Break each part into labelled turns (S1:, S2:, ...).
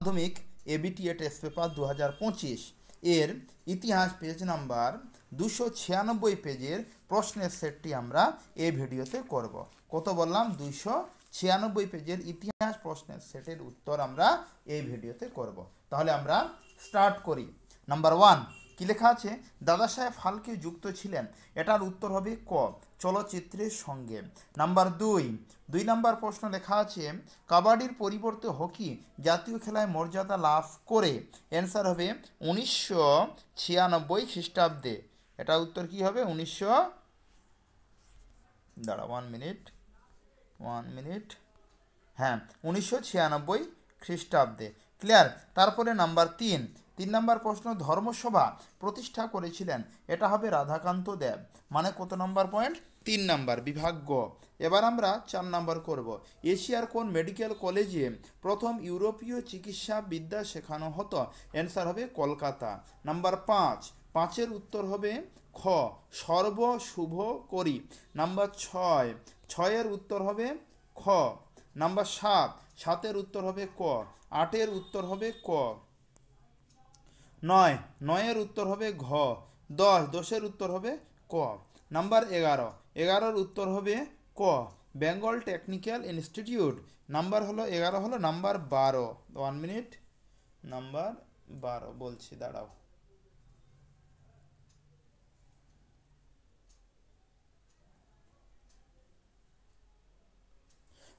S1: মাধ্যমিক ABTA test paper 2025 এর ইতিহাস পেজ নাম্বার 296 পেজের প্রশ্নের সেটটি আমরা এই ভিডিওতে করব। কত বললাম? 296 পেজের ইতিহাস প্রশ্নের সেটের উত্তর আমরা এই ভিডিওতে করব। তাহলে আমরা স্টার্ট করি। নাম্বার 1 কি লেখা আছে? দাদা সাহেব ফালকে যুক্ত ছিলেন, এটার উত্তর হবে ক, চলচ্চিত্রের সঙ্গে। নাম্বার 2 নাম্বার প্রশ্ন লেখা আছে কাবাডির পরিবর্তে হকি জাতীয় খেলায় মর্যাদা লাভ করে, অ্যান্সার হবে 1996 খ্রিস্টাব্দে। এটা উত্তর কি হবে? 1996 খ্রিস্টাব্দে। ক্লিয়ার? তারপরে নাম্বার 3 নাম্বার প্রশ্ন ধর্মসভা প্রতিষ্ঠা করেছিলেন, এটা হবে রাধাকান্ত দেব। মানে কত নাম্বার পয়েন্ট? 3 নাম্বার, বিভাগ গ। এবার আমরা 4 নাম্বার করব। এশিয়ার কোন মেডিকেল কলেজে প্রথম ইউরোপীয় চিকিৎসা বিদ্যা শেখানো হতো? অ্যান্সার হবে কলকাতা। নাম্বার 5 উত্তর হবে খ, সর্ব শুভ করি। নাম্বার 6 উত্তর হবে খ। নাম্বার 7 উত্তর হবে ক। 8 উত্তর হবে ক। 9 উত্তর হবে ঘ। 10 উত্তর হবে ক। নাম্বার 11 উত্তর হবে ক, বেঙ্গল টেকনিক্যাল ইনস্টিটিউট। নাম্বার হলো 11 হলো নাম্বার 12। 1 মিনিট, নাম্বার 12 বলছি, দাঁড়াও।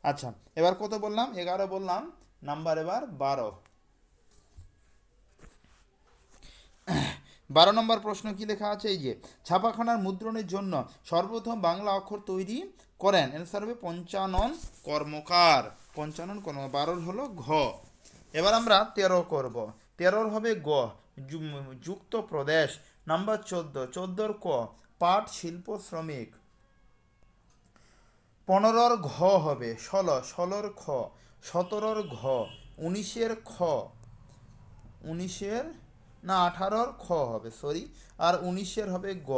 S1: আচ্ছা, এবার কত বললাম? 11 বললাম, নাম্বার এবার 12। 12 নম্বর প্রশ্ন কি লেখা আছে? এই যে ছাপাখানার মুদ্রণের জন্য সর্বপ্রথম বাংলা অক্ষর তৈরি করেন, অ্যান্সার হবে পঞ্চানন কর্মকার। 12 হলো ঘ। এবার আমরা 13 করব। 13 হবে গ, যুক্ত প্রদেশ। নাম্বার 14 ক, পাট শিল্প শ্রমিক। 15 ঘ হবে 16 খ, 17 ঘ, 19 খ, 18 খ হবে, সরি, আর 19 হবে গ।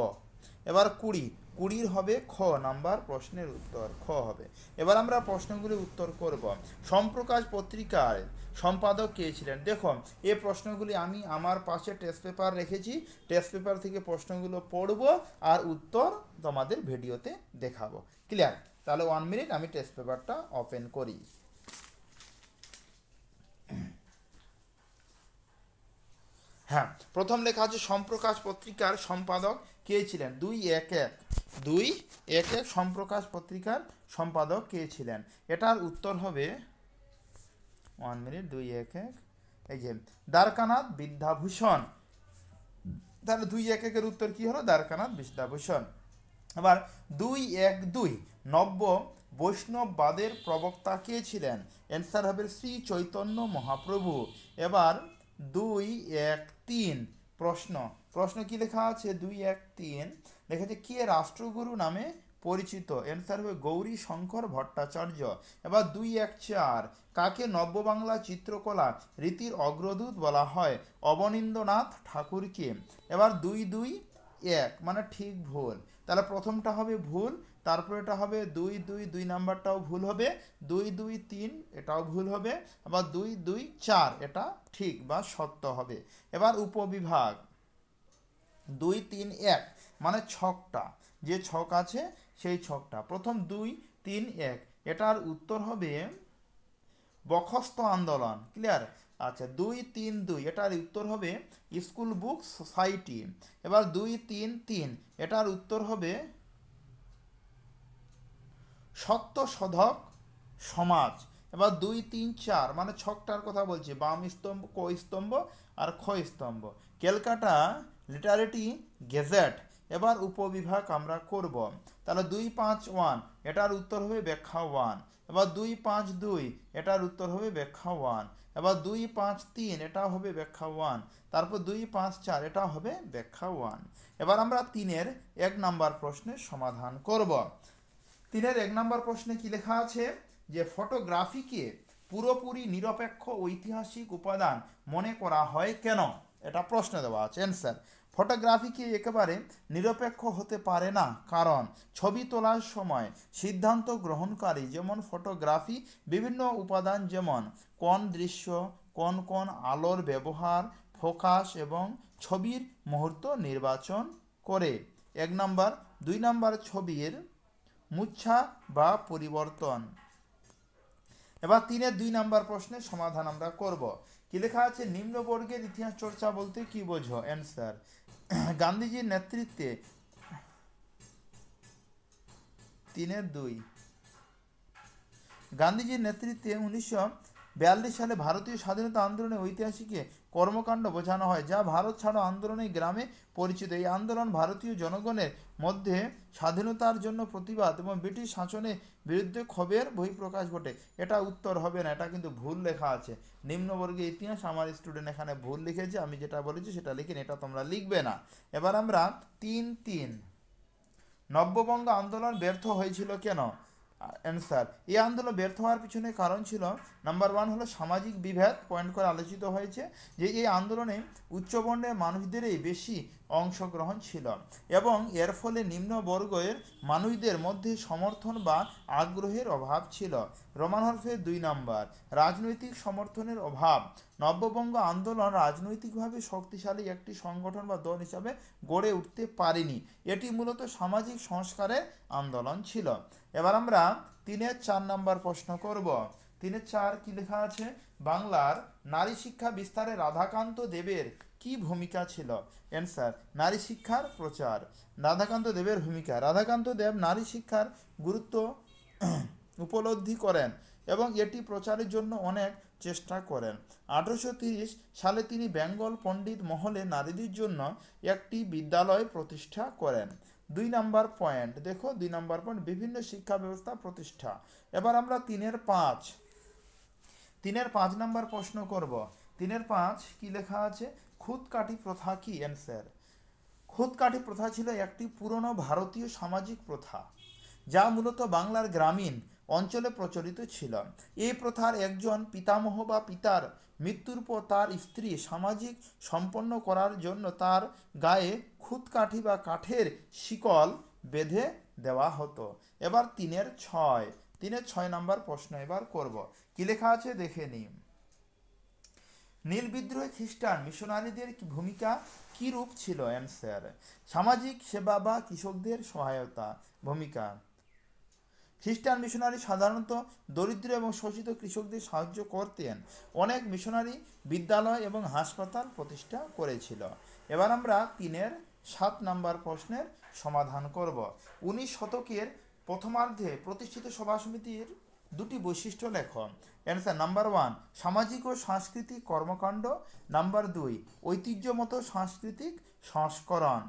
S1: এবার 20 হবে খ নাম্বার প্রশ্নের উত্তর, খ হবে। এবার আমরা প্রশ্নগুলির উত্তর করব। সম্প্রকাশ পত্রিকার সম্পাদক কে ছিলেন? দেখো, এই প্রশ্নগুলি আমি আমার পাশে টেস্ট পেপার রেখেছি, টেস্ট পেপার থেকে প্রশ্নগুলো পড়ব আর উত্তর তোমাদের ভিডিওতে দেখাবো। ক্লিয়ার? তাহলে 1 মিনিট, আমি টেস্ট পেপারটা ওপেন করি। হ্যাঁ, প্রথম লেখা আছে সম্প্রকাশ পত্রিকার সম্পাদক কে ছিলেন? 2-1 সম্প্রকাশ পত্রিকার সম্পাদক কে ছিলেন? এটার উত্তর হবে 1 মিনিট, 2-1 এই যে দ্বারকানাথ বিদ্যাভূষণ। তাহলে 2-1 উত্তর কি হলো? দ্বারকানাথ বিদ্যাভূষণ। এবার 2-1 নব্য বৈষ্ণববাদের প্রবক্তা কে ছিলেন? অ্যান্সার হবে শ্রী চৈতন্য মহাপ্রভু। এবার 2-1 প্রশ্ন কি লেখা আছে? 2-1 লেখা আছে কে রাষ্ট্রগুরু নামে পরিচিত? অ্যান্সার হবে গৌরী শঙ্কর ভট্টাচার্য। এবার 2-4 কাকে নব্য বাংলা চিত্রকলা রীতির অগ্রদূত বলা হয়? অবনীন্দ্রনাথ ঠাকুরকে। এবার 2-1 মানে ঠিক ভুল, তাহলে প্রথমটা হবে ভুল, তারপর এটা হবে 2 নাম্বারটাও ভুল হবে, 2-3 এটাও ভুল হবে, আবার 2-4 এটা ঠিক বা সত্য হবে। এবার উপবিভাগ 2-3-1 মানে ছকটা, যে ছক আছে সেই ছকটা। প্রথম 2-3-1 এটার উত্তর হবে বখস্ত আন্দোলন। ক্লিয়ার? আচ্ছা, 2-3 এটার উত্তর হবে স্কুল বুক সোসাইটি। এবার 2-3 এটার উত্তর হবে সত্যশোধক সমাজ। এবার 2-3-4 মানে ছকটার কথা বলছি, বাম স্তম্ভ, ক স্তম্ভ আর খ স্তম্ভ। Calcutta literary gazette. এবার উপবিভাগ আমরা করব। তাহলে 2-5-1 এটার উত্তর হবে ব্যাখ্যা 1। এবার 2-5-2 এটার উত্তর হবে ব্যাখ্যা 1। এবার 2-5-3 এটা হবে ব্যাখ্যা 1। তারপর 2-5-4 এটা হবে ব্যাখ্যা 1। এবার আমরা 3-1 নাম্বার প্রশ্নের সমাধান করব। 3-1 নাম্বার প্রশ্নে কি লেখা আছে? যে ফটোগ্রাফিকে পুরোপুরি নিরপেক্ষ ঐতিহাসিক উপাদান মনে করা হয় কেন? এটা প্রশ্ন দেওয়া আছে। অ্যান্সার, ফটোগ্রাফিকে একেবারে নিরপেক্ষ হতে পারে না, কারণ ছবি তোলার সময় সিদ্ধান্ত গ্রহণকারী যেমন ফটোগ্রাফি বিভিন্ন উপাদান যেমন কোন দৃশ্য, কোন কোন আলোর ব্যবহার, ফোকাস এবং ছবির মুহূর্ত নির্বাচন করে? 1 নাম্বার। 2 নাম্বার ছবির মুচ্ছা বা পরিবর্তন। এবার 3-এর 2 নাম্বার প্রশ্নের সমাধান আমরা করব। কি লেখা আছে? নিম্নবর্গের ইতিহাস চর্চা বলতে কি বোঝো? অ্যান্সার, গান্ধীজির নেতৃত্বে 3-এর 2 গান্ধীজির নেতৃত্বে 1942 সালে ভারতীয় স্বাধীনতা আন্দোলনের ঐতিহাসিক কর্মকাণ্ড বোঝানো হয়, যা ভারত ছাড়ো আন্দোলনের গ্রামে পরিচিত। এই আন্দোলন ভারতীয় জনগণের মধ্যে স্বাধীনতার জন্য প্রতিবাদ এবং ব্রিটিশ শাসনের বিরুদ্ধে ক্ষোভের বহিঃপ্রকাশ ঘটে। এটা উত্তর হবে না, এটা কিন্তু ভুল লেখা আছে। নিম্নবর্গের ইতিহাস, আমার স্টুডেন্ট এখানে ভুল লিখেছে, আমি যেটা বলেছি সেটা লিখেন, এটা তোমরা লিখবে না। এবার আমরা 3-3 নব্যবঙ্গ আন্দোলন ব্যর্থ হয়েছিল কেন? অ্যান্সার, এই আন্দোলন ব্যর্থ হওয়ার পিছনে কারণ ছিল নাম্বার 1 হলো সামাজিক বিভেদ, পয়েন্ট করে আলোচিত হয়েছে যে এই আন্দোলনে উচ্চবর্ণের মানুষদেরই বেশি অংশগ্রহণ ছিল এবং এর ফলে নিম্নবর্গের মানুষদের মধ্যে সমর্থন বা আগ্রহের অভাব ছিল। রোমান হরফের 2 নাম্বার, রাজনৈতিক সমর্থনের অভাব। নব্যবঙ্গ আন্দোলন রাজনৈতিকভাবে শক্তিশালী একটি সংগঠন বা দল হিসাবে গড়ে উঠতে পারেনি, এটি মূলত সামাজিক সংস্কারের আন্দোলন ছিল। এবার আমরা 3-এর 4 নাম্বার প্রশ্ন করব। 3-এর 4 কি লেখা আছে? বাংলার নারী শিক্ষা বিস্তারে রাধাকান্ত দেবের কি ভূমিকা ছিল? অ্যান্সার, নারী শিক্ষার প্রচার। রাধাকান্ত দেবের ভূমিকা, রাধাকান্ত দেব নারী শিক্ষার গুরুত্ব উপলব্ধি করেন এবং এটি প্রচারের জন্য অনেক চেষ্টা করেন। 1830 সালে তিনি বেঙ্গল পণ্ডিত মহলে নারীদের জন্য একটি বিদ্যালয় প্রতিষ্ঠা করেন। 2 নাম্বার পয়েন্ট দেখো, 2 নাম্বার পয়েন্ট বিভিন্ন শিক্ষা ব্যবস্থা প্রতিষ্ঠা। এবার আমরা 3-এর 5 নাম্বার প্রশ্ন করব। 3-এর 5 কি লেখা আছে? খুদকাঠি প্রথা কি? অ্যান্সার, খুদকাঠি প্রথা ছিল একটি পুরনো ভারতীয় সামাজিক প্রথা যা মূলত বাংলার গ্রামীণ অঞ্চলে প্রচলিত ছিল। এই প্রথার একজন পিতামহ বা পিতার মৃত্যুর পর তার স্ত্রী সামাজিক সম্পন্ন করার জন্য তার গায়ে খুদকাঠি বা কাঠের শিকল বেঁধে দেওয়া হতো। এবার 3-এর 6 নাম্বার প্রশ্ন এবার করব। কি লেখা আছে দেখে নিন। নীল বিদ্রোহে খ্রিস্টান মিশনারিদের ভূমিকা কি রূপ ছিল? অ্যান্সার, সামাজিক সেবা বা কৃষকদের সহায়তা। ভূমিকা, খ্রিস্টান মিশনারি সাধারণত দরিদ্র এবং শোষিত কৃষকদের সাহায্য করতেন। অনেক মিশনারি বিদ্যালয় এবং হাসপাতাল প্রতিষ্ঠা করেছিল। এবার আমরা 3-এর 7 নাম্বার প্রশ্নের সমাধান করব। 19 শতকের প্রথমার্ধে প্রতিষ্ঠিত সভা সমিতির 2টি বৈশিষ্ট্য লেখো। অ্যান্সার, নাম্বার 1 সামাজিক ও সাংস্কৃতিক কর্মকাণ্ড, নাম্বার 2 ঐতিহ্যমত সাংস্কৃতিক সংস্করণ।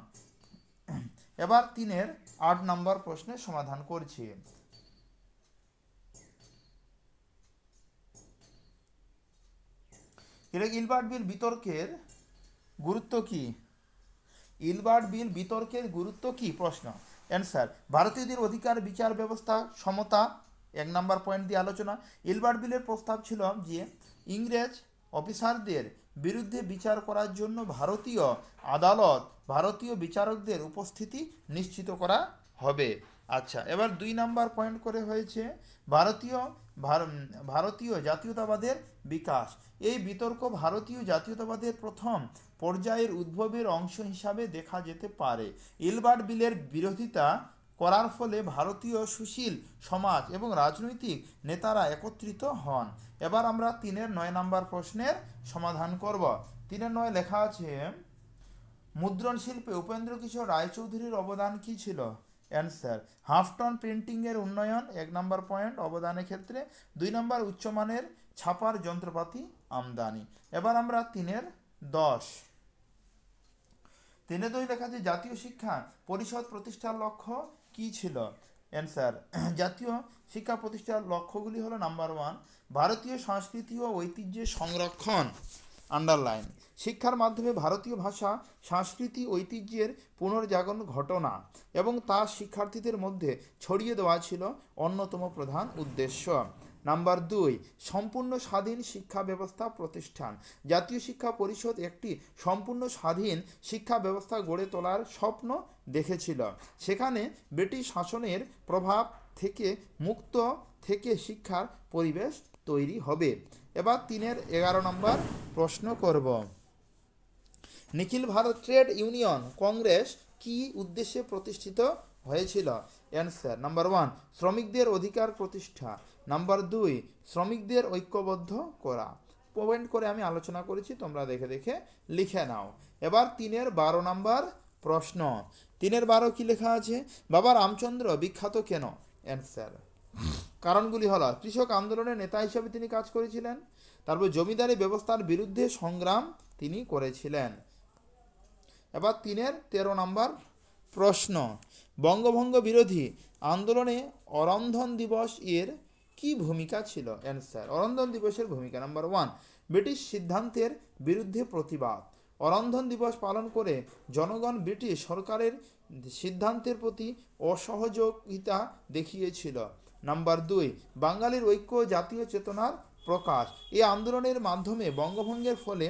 S1: এবার 3-এর 8 নাম্বার প্রশ্নের সমাধান করছি। ইলবার্ট বিল বিতর্কের গুরুত্ব কি? ইলবার্ট বিল বিতর্কের গুরুত্ব কি? প্রশ্ন। অ্যান্সার, ভারতীয়দের অধিকার, বিচার ব্যবস্থা, সমতা। 1 নাম্বার পয়েন্ট দিয়ে আলোচনা। ইলবার্ট বিলের প্রস্তাব ছিল যে ইংরেজ অফিসারদের বিরুদ্ধে বিচার করার জন্য ভারতীয় আদালত ভারতীয় বিচারকদের উপস্থিতি নিশ্চিত করা হবে। আচ্ছা, এবার 2 নাম্বার পয়েন্ট করে হয়েছে ভারতীয় জাতীয়তাবাদের বিকাশ। এই বিতর্ক ভারতীয় জাতীয়তাবাদের প্রথম পর্যায়ের উদ্ভবের অংশ হিসাবে দেখা যেতে পারে। ইলবার্ট বিলের বিরোধিতা করার ফলে ভারতীয় সুশীল সমাজ এবং রাজনৈতিক নেতারা একত্রিত হন। এবার আমরা 3-এর 9 নাম্বার প্রশ্নের সমাধান করব। 3-এর 9 লেখা আছে, মুদ্রণ শিল্পে উপেন্দ্র কিশোর রায়চৌধুরীর অবদান কি ছিল? অ্যান্সার, হাফটন প্রিন্টিংয়ের উন্নয়ন 1 নাম্বার পয়েন্ট অবদানের ক্ষেত্রে। 2 নাম্বার উচ্চমানের ছাপার যন্ত্রপাতি আমদানি। এবার আমরা 3-এর 10 লেখা আছে, জাতীয় শিক্ষা পরিষদ প্রতিষ্ঠার লক্ষ্য কি ছিল? অ্যান্সার, জাতীয় শিক্ষা প্রতিষ্ঠার লক্ষ্যগুলি হলো নাম্বার 1 ভারতীয় সংস্কৃতি ও ঐতিহ্যের সংরক্ষণ, আন্ডারলাইন, শিক্ষার মাধ্যমে ভারতীয় ভাষা, সংস্কৃতি, ঐতিহ্যের পুনর্জাগরণ ঘটনা এবং তা শিক্ষার্থীদের মধ্যে ছড়িয়ে দেওয়া ছিল অন্যতম প্রধান উদ্দেশ্য। নাম্বার 2 সম্পূর্ণ স্বাধীন শিক্ষা ব্যবস্থা প্রতিষ্ঠান। জাতীয় শিক্ষা পরিষদ একটি সম্পূর্ণ স্বাধীন শিক্ষা ব্যবস্থা গড়ে তোলার স্বপ্ন দেখেছিল, সেখানে ব্রিটিশ শাসনের প্রভাব থেকে মুক্ত থেকে শিক্ষার পরিবেশ তৈরি হবে। এবার 11 নম্বর প্রশ্ন করব। নিখিল ভারত ট্রেড ইউনিয়ন কংগ্রেস কি উদ্দেশ্যে প্রতিষ্ঠিত হয়েছিল? অ্যান্সার নাম্বার 1 শ্রমিকদের অধিকার প্রতিষ্ঠা, নাম্বার 2 শ্রমিকদের ঐক্যবদ্ধ করা। পয়েন্ট করে আমি আলোচনা করেছি, তোমরা দেখে দেখে লিখে নাও। এবার 12 নম্বর প্রশ্ন। 12 কি লেখা আছে? বাবা রামচন্দ্র বিখ্যাত কেন? অ্যান্সার কারণগুলি হলো কৃষক আন্দোলনের নেতা হিসেবে তিনি কাজ করেছিলেন, তারপর জমিদারি ব্যবস্থার বিরুদ্ধে সংগ্রাম তিনি করেছিলেন। এবার 13 নম্বর প্রশ্ন। বঙ্গভঙ্গ বিরোধী আন্দোলনে অরন্ধন দিবস এর কি ভূমিকা ছিল? অ্যান্সার অরন্ধন দিবসের ভূমিকা নাম্বার 1 ব্রিটিশ সিদ্ধান্তের বিরুদ্ধে প্রতিবাদ। অরন্ধন দিবস পালন করে জনগণ ব্রিটিশ সরকারের সিদ্ধান্তের প্রতি অসহযোগিতা দেখিয়েছিল। নাম্বার 2 বাঙালির ঐক্য জাতীয় চেতনার প্রকাশ। এই আন্দোলনের মাধ্যমে বঙ্গভঙ্গের ফলে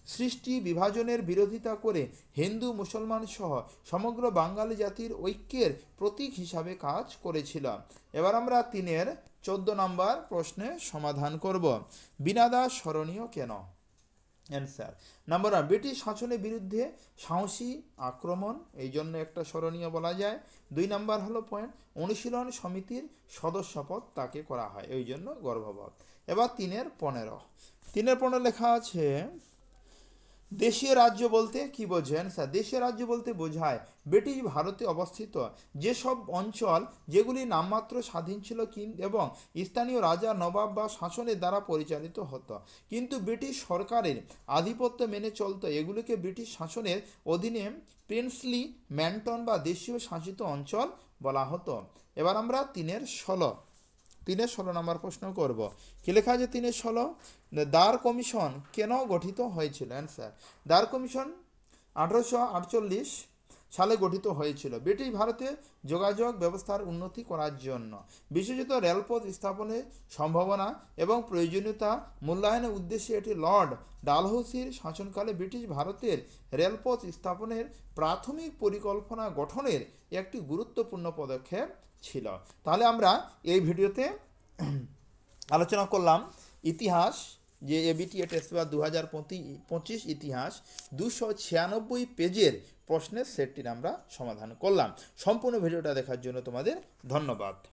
S1: সৃষ্টি বিভাজনের বিরোধিতা করে হিন্দু মুসলমান সহ সমগ্র বাঙালি জাতির ঐক্যের প্রতীক হিসাবে কাজ করেছিল। এবার আমরা 14 নম্বর প্রশ্নের সমাধান করব। বীণা দাস স্মরণীয় কেন? অ্যান্সার নাম্বার 1 ব্রিটিশ শাসনের বিরুদ্ধে সাহসী আক্রমণ, এই জন্য একটা স্মরণীয় বলা যায়। 2 নম্বর হলো পয়েন্ট অনুশীলন সমিতির সদস্যপদ তাকে করা হয়, এই জন্য গর্ববোধ। এবার 3-15 লেখা আছে দেশীয় রাজ্য বলতে কি বোঝেন? স্যার দেশীয় রাজ্য বলতে বোঝায় ব্রিটিশ ভারতে অবস্থিত যেসব অঞ্চল যেগুলি নামমাত্র স্বাধীন ছিল এবং স্থানীয় রাজা নবাব বা শাসনের দ্বারা পরিচালিত হতো, কিন্তু ব্রিটিশ সরকারের আধিপত্য মেনে চলতো। এগুলিকে ব্রিটিশ শাসনের অধীনে প্রিন্সলি ম্যান্টন বা দেশীয় শাসিত অঞ্চল বলা হতো। এবার আমরা 3-16 নম্বর প্রশ্ন করব। কি লেখা আছে 3-16? দ্বার কমিশন কেন গঠিত হয়েছিল? অ্যান্সার দ্বার কমিশন 1848 সালে গঠিত হয়েছিল ব্রিটিশ ভারতে যোগাযোগ ব্যবস্থার উন্নতি করার জন্য, বিশেষত রেলপথ স্থাপনের সম্ভাবনা এবং প্রয়োজনীয়তা মূল্যায়নের উদ্দেশ্যে। এটি লর্ড ডালহৌসির শাসনকালে ব্রিটিশ ভারতের রেলপথ স্থাপনের প্রাথমিক পরিকল্পনা গঠনের একটি গুরুত্বপূর্ণ পদক্ষেপ ছিল। তাহলে আমরা এই ভিডিওতে আলোচনা করলাম ইতিহাস, যে এবিটি টেস্ট পেপার 2025 ইতিহাস 296 পেজের প্রশ্নের সেটটির আমরা সমাধান করলাম। সম্পূর্ণ ভিডিওটা দেখার জন্য তোমাদের ধন্যবাদ।